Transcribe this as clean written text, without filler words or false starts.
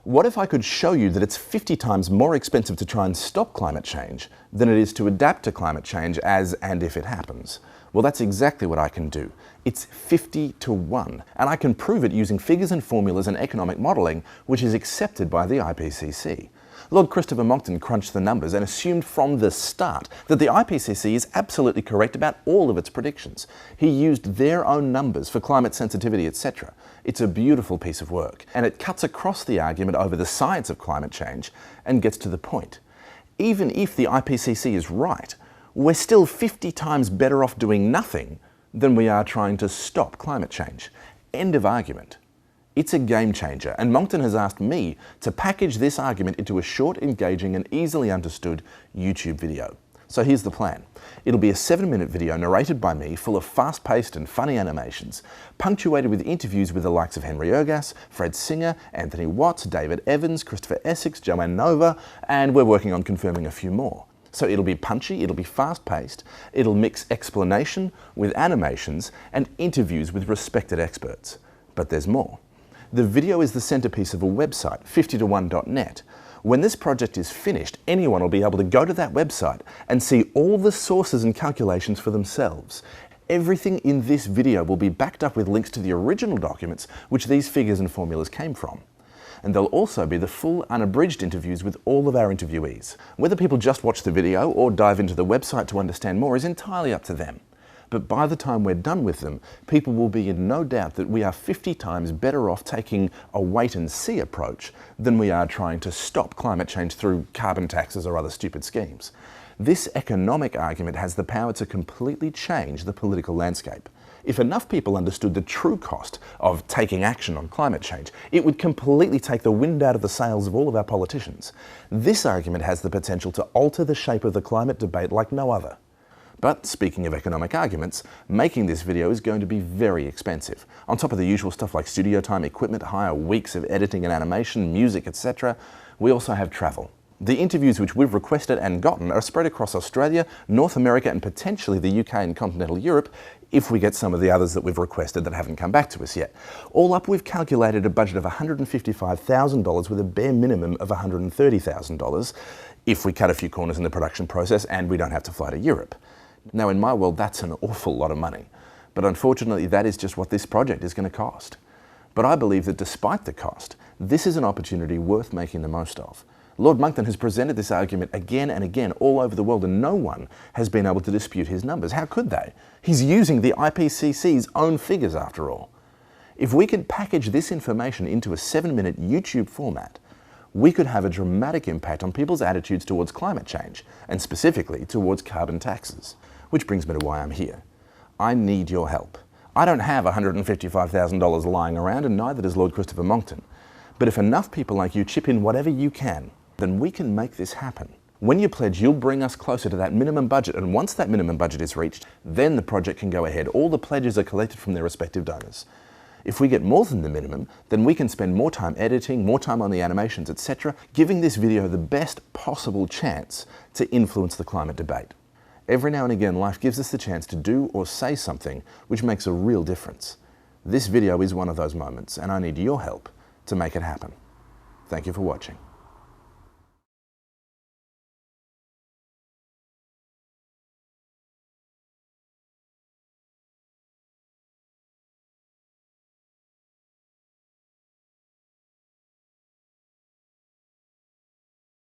What if I could show you that it's 50 times more expensive to try and stop climate change than it is to adapt to climate change as and if it happens? Well, that's exactly what I can do. It's 50 to 1, and I can prove it using figures and formulas and economic modelling, which is accepted by the IPCC. Lord Christopher Monckton crunched the numbers and assumed from the start that the IPCC is absolutely correct about all of its predictions. He used their own numbers for climate sensitivity, etc. It's a beautiful piece of work, and it cuts across the argument over the science of climate change and gets to the point. Even if the IPCC is right, we're still 50 times better off doing nothing than we are trying to stop climate change. End of argument. It's a game changer, and Monckton has asked me to package this argument into a short, engaging and easily understood YouTube video. So here's the plan. It'll be a 7-minute video narrated by me, full of fast-paced and funny animations, punctuated with interviews with the likes of Henry Ergas, Fred Singer, Anthony Watts, David Evans, Christopher Essex, Joanne Nova, and we're working on confirming a few more. So it'll be punchy, it'll be fast-paced, it'll mix explanation with animations and interviews with respected experts. But there's more. The video is the centerpiece of a website, 50to1.net. When this project is finished, anyone will be able to go to that website and see all the sources and calculations for themselves. Everything in this video will be backed up with links to the original documents which these figures and formulas came from. And there'll also be the full unabridged interviews with all of our interviewees. Whether people just watch the video or dive into the website to understand more is entirely up to them. But by the time we're done with them, people will be in no doubt that we are 50 times better off taking a wait-and-see approach than we are trying to stop climate change through carbon taxes or other stupid schemes. This economic argument has the power to completely change the political landscape. If enough people understood the true cost of taking action on climate change, it would completely take the wind out of the sails of all of our politicians. This argument has the potential to alter the shape of the climate debate like no other. But speaking of economic arguments, making this video is going to be very expensive. On top of the usual stuff like studio time, equipment hire, weeks of editing and animation, music, etc., we also have travel. The interviews which we've requested and gotten are spread across Australia, North America and potentially the UK and continental Europe, if we get some of the others that we've requested that haven't come back to us yet. All up, we've calculated a budget of $155,000 with a bare minimum of $130,000 if we cut a few corners in the production process and we don't have to fly to Europe. Now, in my world, that's an awful lot of money, but unfortunately that is just what this project is going to cost. But I believe that despite the cost, this is an opportunity worth making the most of. Lord Monckton has presented this argument again and again all over the world, and no one has been able to dispute his numbers. How could they? He's using the IPCC's own figures after all. If we could package this information into a 7-minute YouTube format, we could have a dramatic impact on people's attitudes towards climate change, and specifically towards carbon taxes. Which brings me to why I'm here. I need your help. I don't have $155,000 lying around, and neither does Lord Christopher Monckton. But if enough people like you chip in whatever you can, then we can make this happen. When you pledge, you'll bring us closer to that minimum budget, and once that minimum budget is reached, then the project can go ahead. All the pledges are collected from their respective donors. If we get more than the minimum, then we can spend more time editing, more time on the animations, etc., giving this video the best possible chance to influence the climate debate. Every now and again, life gives us the chance to do or say something which makes a real difference. This video is one of those moments, and I need your help to make it happen. Thank you for watching.